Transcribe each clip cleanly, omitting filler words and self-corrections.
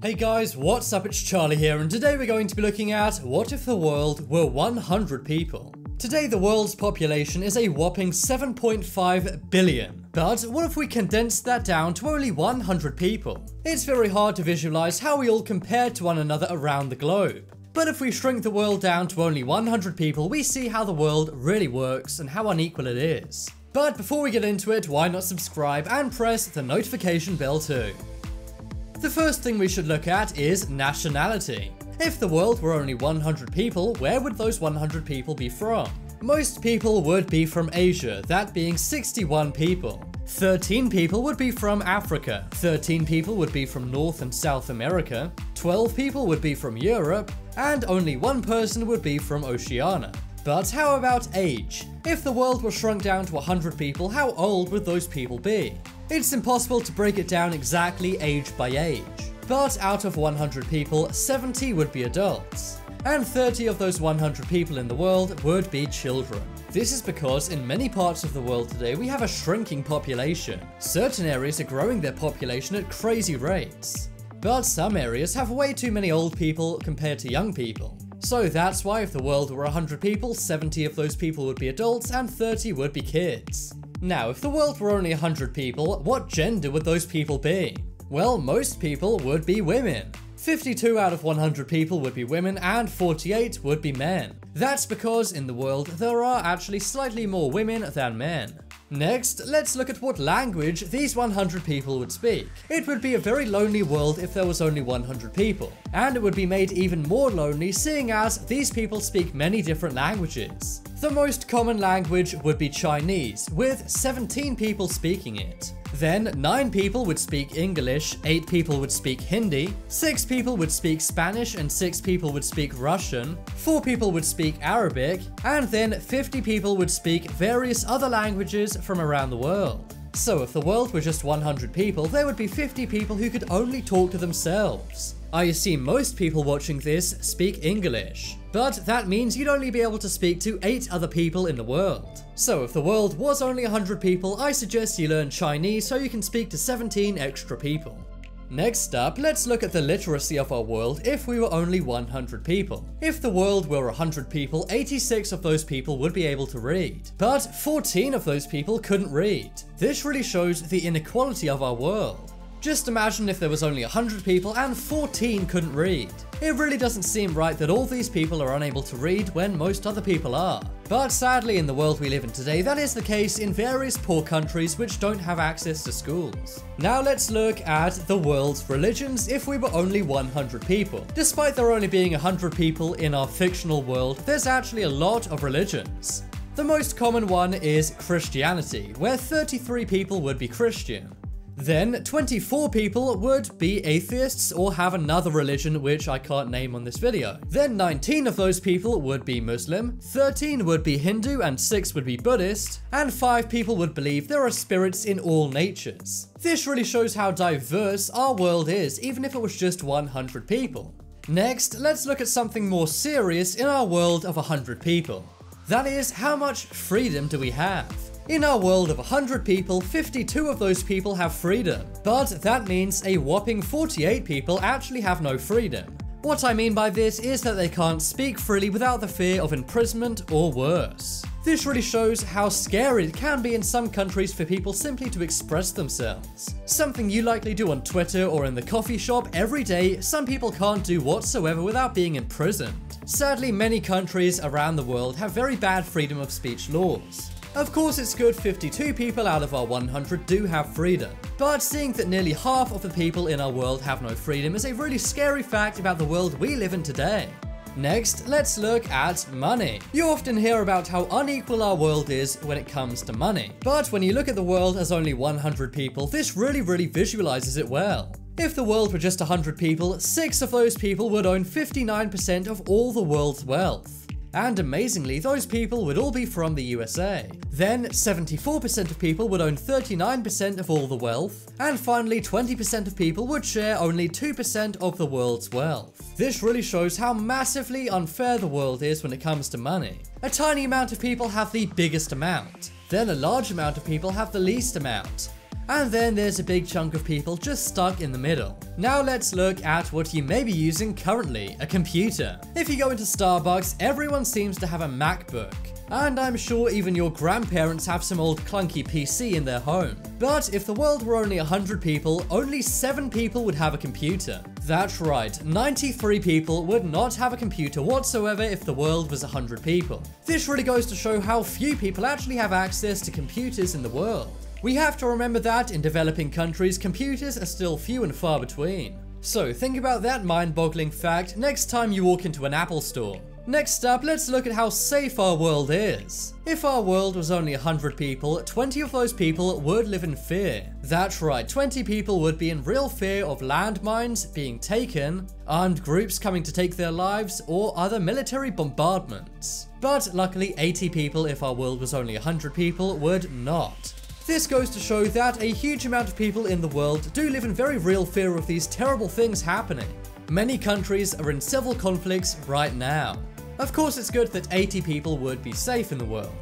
Hey guys, what's up? It's Charlie here, and today we're going to be looking at what if the world were 100 people. Today the world's population is a whopping 7.5 billion. But what if we condensed that down to only 100 people? It's very hard to visualize how we all compare to one another around the globe. But if we shrink the world down to only 100 people, we see how the world really works and how unequal it is. But before we get into it, why not subscribe and press the notification bell too? The first thing we should look at is nationality. If the world were only 100 people, where would those 100 people be from? Most people would be from Asia, that being 61 people. 13 people would be from Africa, 13 people would be from North and South America, 12 people would be from Europe, and only one person would be from Oceania. But how about age? If the world were shrunk down to 100 people, how old would those people be? It's impossible to break it down exactly age by age. But out of 100 people, 70 would be adults. And 30 of those 100 people in the world would be children. This is because in many parts of the world today we have a shrinking population. Certain areas are growing their population at crazy rates. But some areas have way too many old people compared to young people. So that's why if the world were 100 people, 70 of those people would be adults and 30 would be kids. Now, if the world were only 100 people, what gender would those people be? Well, most people would be women. 52 out of 100 people would be women and 48 would be men. That's because in the world there are actually slightly more women than men. Next, let's look at what language these 100 people would speak. It would be a very lonely world if there was only 100 people, and it would be made even more lonely seeing as these people speak many different languages. The most common language would be Chinese, with 17 people speaking it. Then 9 people would speak English, 8 people would speak Hindi, 6 people would speak Spanish and 6 people would speak Russian, 4 people would speak Arabic, and then 50 people would speak various other languages from around the world. So if the world were just 100 people, there would be 50 people who could only talk to themselves. I assume most people watching this speak English, but that means you'd only be able to speak to 8 other people in the world. So if the world was only 100 people, I suggest you learn Chinese so you can speak to 17 extra people. Next up, let's look at the literacy of our world if we were only 100 people. If the world were 100 people, 86 of those people would be able to read, but 14 of those people couldn't read. This really shows the inequality of our world. Just imagine if there was only 100 people and 14 couldn't read. It really doesn't seem right that all these people are unable to read when most other people are. But sadly, in the world we live in today, that is the case in various poor countries which don't have access to schools. Now let's look at the world's religions if we were only 100 people. Despite there only being 100 people in our fictional world, there's actually a lot of religions. The most common one is Christianity, where 33 people would be Christian. Then 24 people would be atheists or have another religion which I can't name on this video. Then 19 of those people would be Muslim, 13 would be Hindu and 6 would be Buddhist, and 5 people would believe there are spirits in all natures. This really shows how diverse our world is, even if it was just 100 people. Next, let's look at something more serious in our world of 100 people. That is, how much freedom do we have? In our world of 100 people, 52 of those people have freedom, but that means a whopping 48 people actually have no freedom. What I mean by this is that they can't speak freely without the fear of imprisonment or worse. This really shows how scary it can be in some countries for people simply to express themselves. Something you likely do on Twitter or in the coffee shop every day, some people can't do whatsoever without being imprisoned. Sadly, many countries around the world have very bad freedom of speech laws. Of course, it's good 52 people out of our 100 do have freedom, but seeing that nearly half of the people in our world have no freedom is a really scary fact about the world we live in today. Next, let's look at money. You often hear about how unequal our world is when it comes to money, but when you look at the world as only 100 people, this really visualizes it well. If the world were just 100 people, 6 of those people would own 59% of all the world's wealth. And amazingly, those people would all be from the USA. Then 74% of people would own 39% of all the wealth, and finally 20% of people would share only 2% of the world's wealth. This really shows how massively unfair the world is when it comes to money. A tiny amount of people have the biggest amount, then a large amount of people have the least amount. And then there's a big chunk of people just stuck in the middle. Now let's look at what you may be using currently, a computer. If you go into Starbucks, everyone seems to have a MacBook. And I'm sure even your grandparents have some old clunky PC in their home. But if the world were only 100 people, only 7 people would have a computer. That's right, 93 people would not have a computer whatsoever if the world was 100 people. This really goes to show how few people actually have access to computers in the world. We have to remember that in developing countries, computers are still few and far between. So think about that mind-boggling fact next time you walk into an Apple store. Next up, let's look at how safe our world is. If our world was only 100 people, 20 of those people would live in fear. That's right, 20 people would be in real fear of landmines being taken, armed groups coming to take their lives, or other military bombardments. But luckily 80 people, if our world was only 100 people, would not. This goes to show that a huge amount of people in the world do live in very real fear of these terrible things happening. Many countries are in civil conflicts right now. Of course, it's good that 80 people would be safe in the world.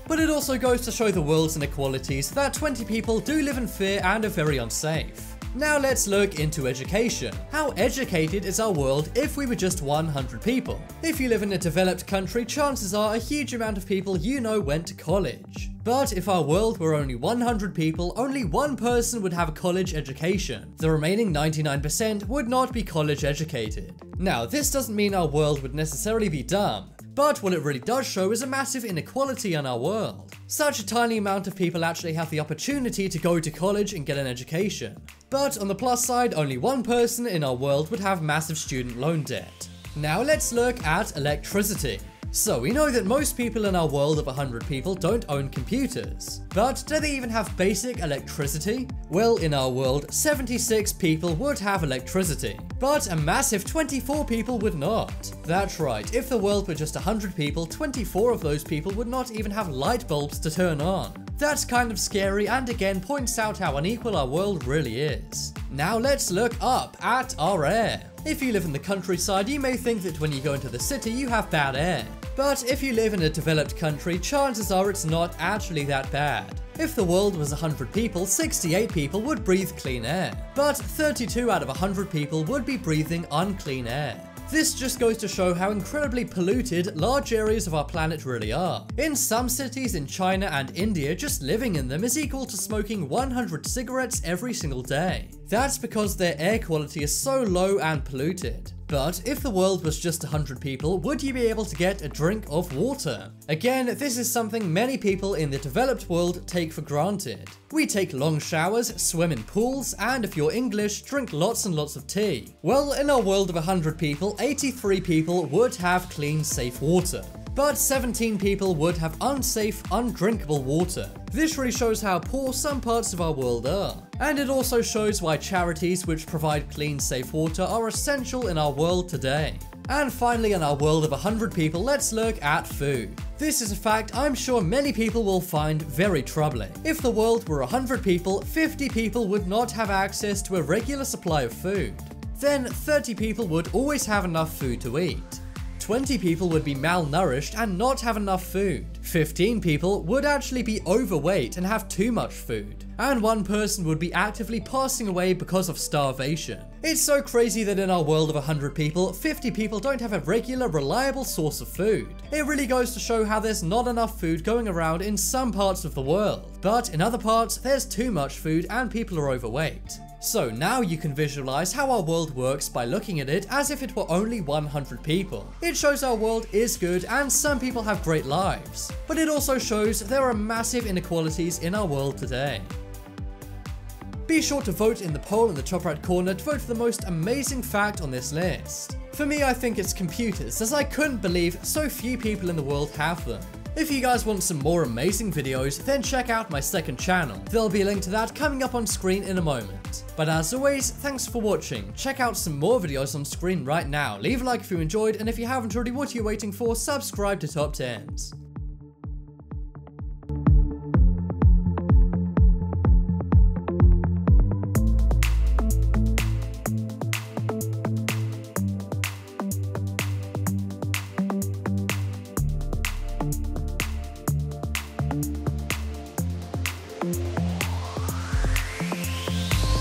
But it also goes to show the world's inequalities that 20 people do live in fear and are very unsafe. Now let's look into education. How educated is our world if we were just 100 people? If you live in a developed country, chances are a huge amount of people you know went to college. But if our world were only 100 people, only one person would have a college education. The remaining 99% would not be college educated. Now, this doesn't mean our world would necessarily be dumb, but what it really does show is a massive inequality in our world. Such a tiny amount of people actually have the opportunity to go to college and get an education. But on the plus side, only one person in our world would have massive student loan debt. Now let's look at electricity. So we know that most people in our world of 100 people don't own computers. But do they even have basic electricity? Well, in our world, 76 people would have electricity, but a massive 24 people would not. That's right, if the world were just 100 people, 24 of those people would not even have light bulbs to turn on. That's kind of scary and again points out how unequal our world really is. Now let's look up at our air. If you live in the countryside, you may think that when you go into the city you have bad air. But if you live in a developed country, chances are it's not actually that bad. If the world was 100 people, 68 people would breathe clean air, but 32 out of 100 people would be breathing unclean air. This just goes to show how incredibly polluted large areas of our planet really are. In some cities in China and India, just living in them is equal to smoking 100 cigarettes every single day. That's because their air quality is so low and polluted. But if the world was just 100 people, would you be able to get a drink of water? Again, this is something many people in the developed world take for granted. We take long showers, swim in pools, and if you're English, drink lots and lots of tea. Well, in our world of 100 people, 83 people would have clean, safe water. But 17 people would have unsafe, undrinkable water. This really shows how poor some parts of our world are. And it also shows why charities which provide clean, safe water are essential in our world today. And finally, in our world of 100 people, let's look at food. This is a fact I'm sure many people will find very troubling. If the world were 100 people, 50 people would not have access to a regular supply of food. Then 30 people would always have enough food to eat. 20 people would be malnourished and not have enough food. 15 people would actually be overweight and have too much food. And one person would be actively passing away because of starvation. It's so crazy that in our world of 100 people, 50 people don't have a regular, reliable source of food. It really goes to show how there's not enough food going around in some parts of the world. But in other parts, there's too much food and people are overweight. So now you can visualize how our world works by looking at it as if it were only 100 people. It shows our world is good and some people have great lives. But it also shows there are massive inequalities in our world today. Be sure to vote in the poll in the top right corner to vote for the most amazing fact on this list. For me, I think it's computers, as I couldn't believe so few people in the world have them. If you guys want some more amazing videos, then check out my second channel. There'll be a link to that coming up on screen in a moment. But as always, thanks for watching. Check out some more videos on screen right now. Leave a like if you enjoyed, and if you haven't already, what are you waiting for? Subscribe to Top 10s.